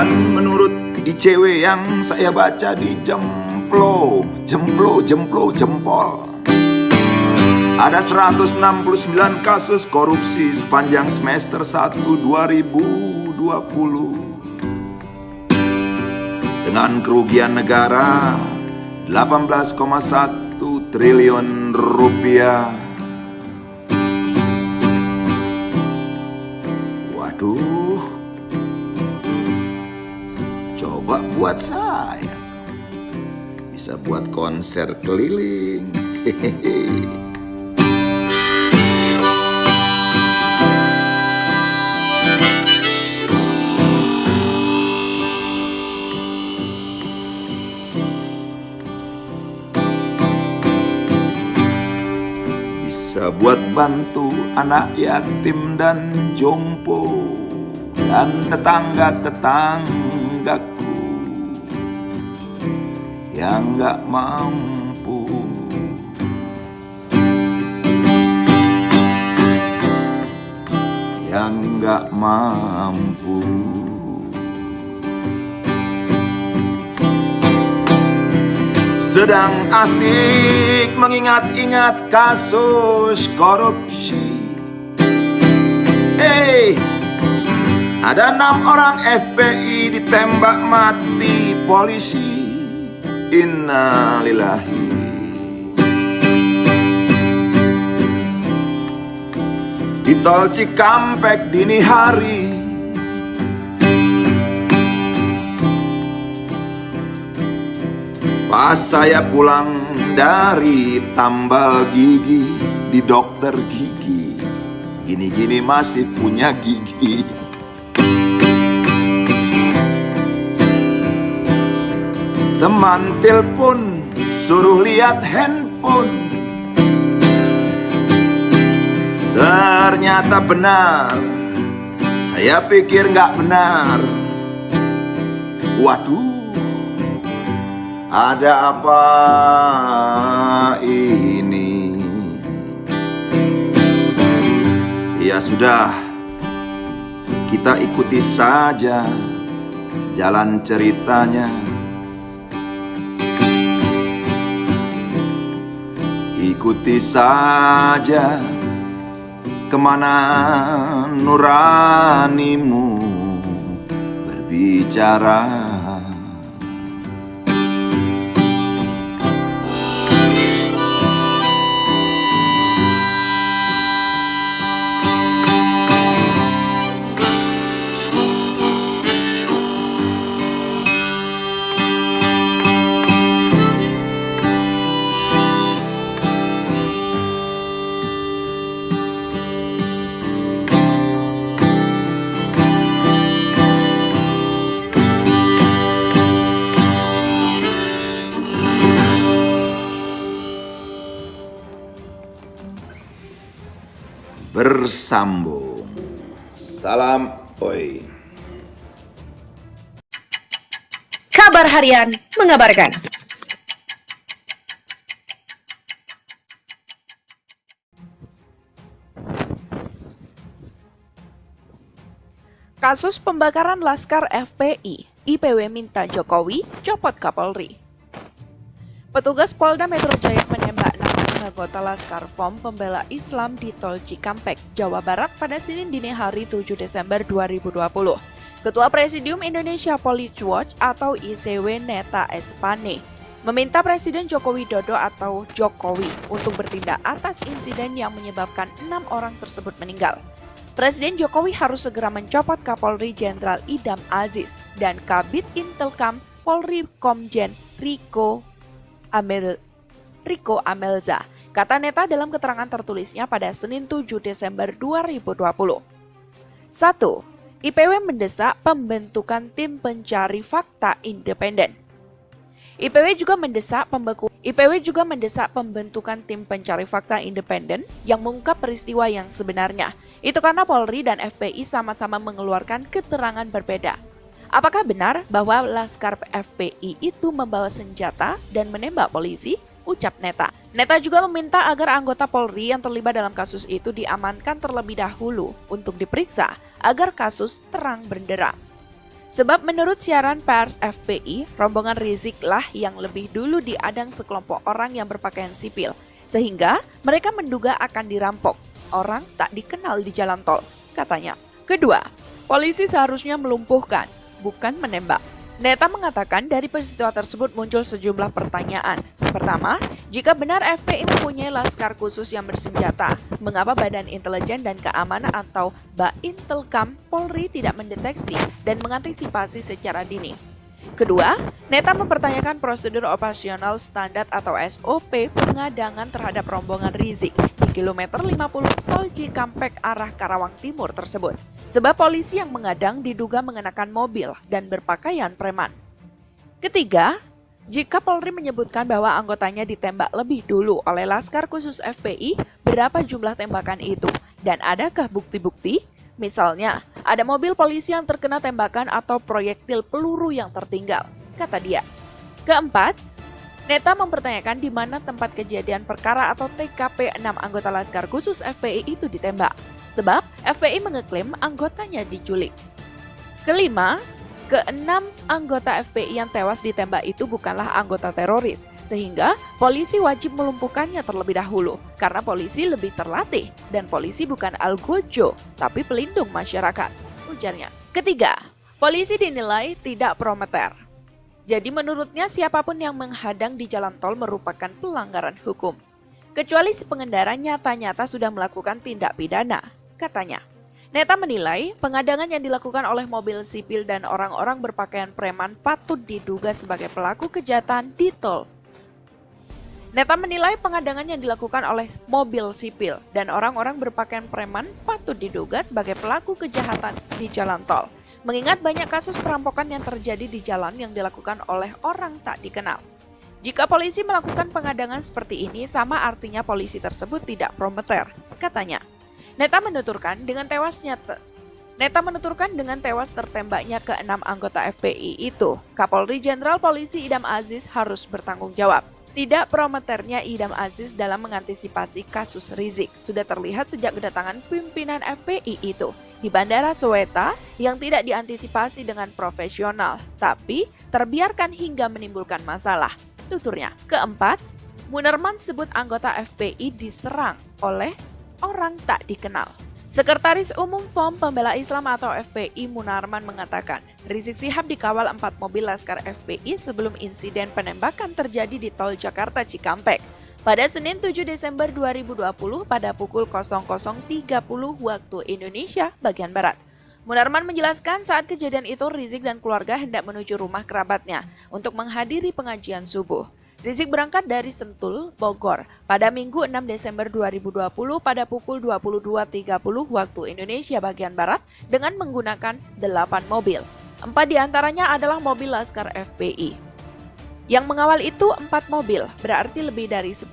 Dan menurut ICW yang saya baca di Jempol, ada 169 kasus korupsi sepanjang semester 1 2020 dengan kerugian negara 18,1 triliun rupiah. Waduh, coba buat saya, bisa buat konser keliling. Hehehe. Bisa buat bantu anak yatim dan jompo dan tetangga-tetanggaku yang gak mampu. Yang gak mampu. Sedang asik mengingat-ingat kasus korupsi. Ada 6 orang FPI ditembak mati polisi. Innalillahi. Di tol Cikampek dini hari, pas saya pulang dari tambal gigi di dokter gigi, gini-gini masih punya gigi. Teman telepon suruh lihat handphone, ternyata benar. Saya pikir nggak benar. Waduh, ada apa ini? Ya sudah, kita ikuti saja jalan ceritanya. Ikuti saja kemana nuranimu berbicara. Bersambung. Salam oi. Kabar Harian mengabarkan. Kasus pembakaran Laskar FPI, IPW minta Jokowi copot Kapolri. Petugas Polda Metro Jaya menembak 6 anggota Laskar FOM Pembela Islam di Tol Cikampek, Jawa Barat pada Senin dini hari 7 Desember 2020. Ketua Presidium Indonesia Police Watch atau ICW Neta Espane meminta Presiden Joko Widodo atau Jokowi untuk bertindak atas insiden yang menyebabkan 6 orang tersebut meninggal. Presiden Jokowi harus segera mencopot Kapolri Jenderal Idam Aziz dan Kabid Intelkam Polri Komjen Riko Amelza, kata Neta dalam keterangan tertulisnya pada Senin 7 Desember 2020. 1. IPW mendesak pembentukan tim pencari fakta independen. IPW juga mendesak pembentukan tim pencari fakta independen yang mengungkap peristiwa yang sebenarnya. Itu karena Polri dan FPI sama-sama mengeluarkan keterangan berbeda. Apakah benar bahwa Laskar FPI itu membawa senjata dan menembak polisi? Ucap Neta. Neta juga meminta agar anggota Polri yang terlibat dalam kasus itu diamankan terlebih dahulu untuk diperiksa agar kasus terang benderang. Sebab menurut siaran pers FPI, rombongan Rizik lah yang lebih dulu diadang sekelompok orang yang berpakaian sipil, sehingga mereka menduga akan dirampok orang tak dikenal di jalan tol, katanya. Kedua, polisi seharusnya melumpuhkan, bukan menembak. Neta mengatakan dari peristiwa tersebut muncul sejumlah pertanyaan. Pertama, jika benar FPI mempunyai laskar khusus yang bersenjata, mengapa Badan Intelijen dan Keamanan atau Baintelkam Polri tidak mendeteksi dan mengantisipasi secara dini? Kedua, Neta mempertanyakan prosedur operasional standar atau SOP pengadangan terhadap rombongan Rizik di kilometer 50 Tol Cikampek arah Karawang Timur tersebut. Sebab polisi yang mengadang diduga mengenakan mobil dan berpakaian preman. Ketiga, jika Polri menyebutkan bahwa anggotanya ditembak lebih dulu oleh Laskar Khusus FPI, berapa jumlah tembakan itu? Dan adakah bukti-bukti? Misalnya, ada mobil polisi yang terkena tembakan atau proyektil peluru yang tertinggal, kata dia. Keempat, Neta mempertanyakan di mana tempat kejadian perkara atau TKP 6 anggota Laskar Khusus FPI itu ditembak. Sebab FPI mengeklaim anggotanya diculik. Kelima, keenam anggota FPI yang tewas ditembak itu bukanlah anggota teroris, sehingga polisi wajib melumpuhkannya terlebih dahulu, karena polisi lebih terlatih, dan polisi bukan algojo, tapi pelindung masyarakat, ujarnya. Ketiga, polisi dinilai tidak prometer. Jadi menurutnya siapapun yang menghadang di jalan tol merupakan pelanggaran hukum, kecuali si pengendara nyata-nyata sudah melakukan tindak pidana, katanya. Neta menilai pengadangan yang dilakukan oleh mobil sipil dan orang-orang berpakaian preman patut diduga sebagai pelaku kejahatan di tol. Neta menilai pengadangan yang dilakukan oleh mobil sipil dan orang-orang berpakaian preman patut diduga sebagai pelaku kejahatan di jalan tol. Mengingat banyak kasus perampokan yang terjadi di jalan yang dilakukan oleh orang tak dikenal. Jika polisi melakukan pengadangan seperti ini, sama artinya polisi tersebut tidak prometer, katanya. Neta menuturkan dengan tewas tertembaknya ke-6 anggota FPI itu, Kapolri Jenderal Polisi Idam Aziz harus bertanggung jawab. Tidak prometernya Idam Aziz dalam mengantisipasi kasus Rizik sudah terlihat sejak kedatangan pimpinan FPI itu di Bandara Soweto yang tidak diantisipasi dengan profesional, tapi terbiarkan hingga menimbulkan masalah, tuturnya. Keempat, Munarman sebut anggota FPI diserang oleh orang tak dikenal. Sekretaris Umum FOM Pembela Islam atau FPI Munarman mengatakan, Rizik Syihab dikawal 4 mobil Laskar FPI sebelum insiden penembakan terjadi di Tol Jakarta Cikampek pada Senin 7 Desember 2020 pada pukul 00.30 waktu Indonesia bagian Barat. Munarman menjelaskan saat kejadian itu Rizik dan keluarga hendak menuju rumah kerabatnya untuk menghadiri pengajian subuh. Rizik berangkat dari Sentul, Bogor pada Minggu 6 Desember 2020 pada pukul 22.30 waktu Indonesia bagian Barat dengan menggunakan 8 mobil. 4 diantaranya adalah mobil Laskar FPI. Yang mengawal itu 4 mobil, berarti lebih dari 10,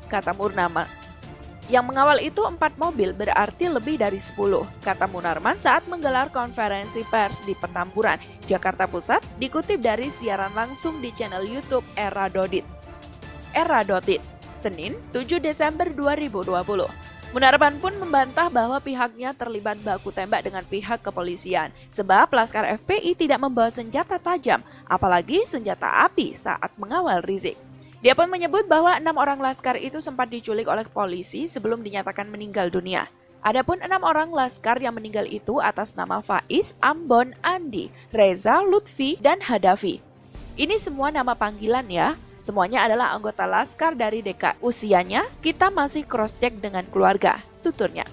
kata Munarman. Yang mengawal itu 4 mobil, berarti lebih dari 10, kata Munarman saat menggelar konferensi pers di Petamburan, Jakarta Pusat, dikutip dari siaran langsung di channel YouTube Era Dodit, Senin 7 Desember 2020. Munarman pun membantah bahwa pihaknya terlibat baku tembak dengan pihak kepolisian, sebab Laskar FPI tidak membawa senjata tajam, apalagi senjata api saat mengawal Rizik. Dia pun menyebut bahwa 6 orang Laskar itu sempat diculik oleh polisi sebelum dinyatakan meninggal dunia. Adapun 6 orang Laskar yang meninggal itu atas nama Faiz, Ambon, Andi, Reza, Lutfi, dan Hadafi. Ini semua nama panggilan ya. Semuanya adalah anggota Laskar dari DKI. Usianya kita masih cross-check dengan keluarga, tuturnya.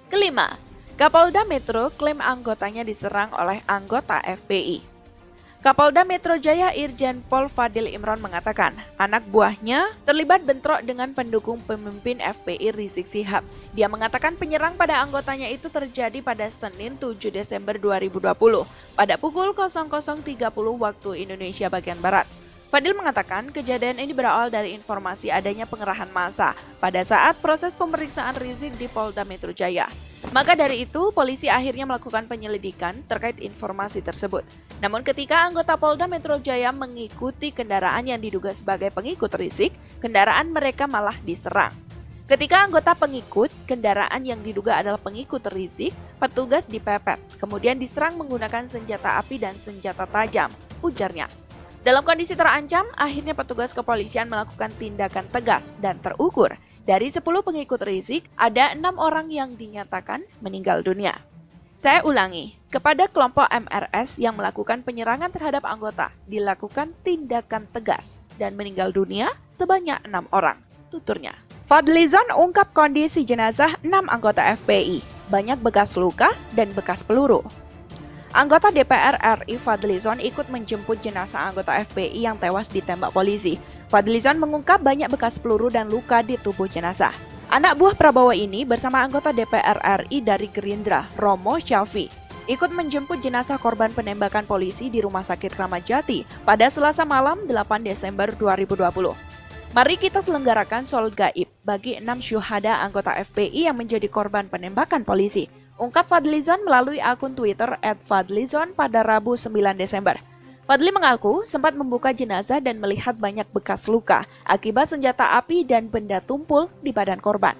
Kelima, Kapolda Metro klaim anggotanya diserang oleh anggota FPI. Kapolda Metro Jaya Irjen Pol Fadil Imron mengatakan, anak buahnya terlibat bentrok dengan pendukung pemimpin FPI Rizik Syihab. Dia mengatakan penyerang pada anggotanya itu terjadi pada Senin 7 Desember 2020 pada pukul 00.30 waktu Indonesia bagian Barat. Fadil mengatakan kejadian ini berawal dari informasi adanya pengerahan massa pada saat proses pemeriksaan Rizik di Polda Metro Jaya. Maka dari itu, polisi akhirnya melakukan penyelidikan terkait informasi tersebut. Namun ketika anggota Polda Metro Jaya mengikuti kendaraan yang diduga sebagai pengikut Rizik, kendaraan mereka malah diserang. Ketika anggota pengikut, kendaraan yang diduga adalah pengikut Rizik, petugas dipepet, kemudian diserang menggunakan senjata api dan senjata tajam, ujarnya. Dalam kondisi terancam, akhirnya petugas kepolisian melakukan tindakan tegas dan terukur. Dari 10 pengikut Rizik, ada 6 orang yang dinyatakan meninggal dunia. Saya ulangi, kepada kelompok MRS yang melakukan penyerangan terhadap anggota, dilakukan tindakan tegas dan meninggal dunia sebanyak 6 orang, tuturnya. Fadlizon ungkap kondisi jenazah 6 anggota FPI, banyak bekas luka dan bekas peluru. Anggota DPR RI Fadlizon ikut menjemput jenazah anggota FPI yang tewas ditembak polisi. Fadlizon mengungkap banyak bekas peluru dan luka di tubuh jenazah. Anak buah Prabowo ini bersama anggota DPR RI dari Gerindra, Romo Syafi, ikut menjemput jenazah korban penembakan polisi di Rumah Sakit Kramat Jati pada Selasa malam 8 Desember 2020. Mari kita selenggarakan sholat gaib bagi 6 syuhada anggota FPI yang menjadi korban penembakan polisi, ungkap Fadlizon melalui akun Twitter @Fadlizon pada Rabu 9 Desember. Fadli mengaku sempat membuka jenazah dan melihat banyak bekas luka akibat senjata api dan benda tumpul di badan korban.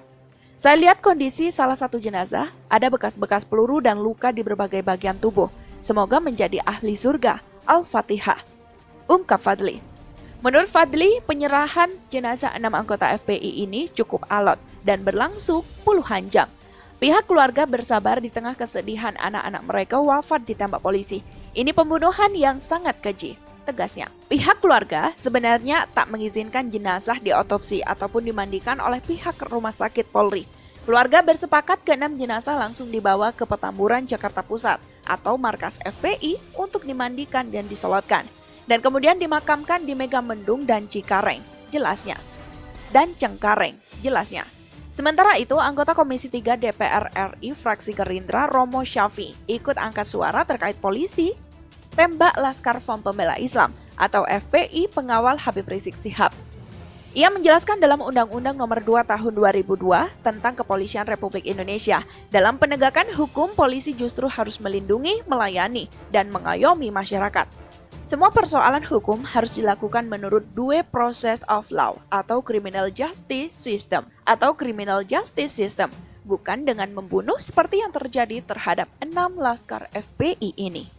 Saya lihat kondisi salah satu jenazah, ada bekas-bekas peluru dan luka di berbagai bagian tubuh. Semoga menjadi ahli surga. Al-Fatihah, ungkap Fadli. Menurut Fadli, penyerahan jenazah 6 anggota FPI ini cukup alot dan berlangsung puluhan jam. Pihak keluarga bersabar di tengah kesedihan anak-anak mereka wafat ditembak polisi. Ini pembunuhan yang sangat keji, tegasnya. Pihak keluarga sebenarnya tak mengizinkan jenazah diotopsi ataupun dimandikan oleh pihak rumah sakit Polri. Keluarga bersepakat ke-6 jenazah langsung dibawa ke Petamburan, Jakarta Pusat atau markas FPI untuk dimandikan dan disolatkan. Dan kemudian dimakamkan di Megamendung dan Cikareng, jelasnya. Dan Cengkareng, jelasnya. Sementara itu, anggota Komisi 3 DPR RI fraksi Gerindra Romo Syafi ikut angkat suara terkait polisi tembak Laskar Front Pembela Islam atau FPI pengawal Habib Rizik Syihab. Ia menjelaskan dalam Undang-Undang Nomor 2 Tahun 2002 tentang Kepolisian Republik Indonesia, dalam penegakan hukum polisi justru harus melindungi, melayani, dan mengayomi masyarakat. Semua persoalan hukum harus dilakukan menurut due process of law atau criminal justice system, bukan dengan membunuh seperti yang terjadi terhadap 6 laskar FPI ini.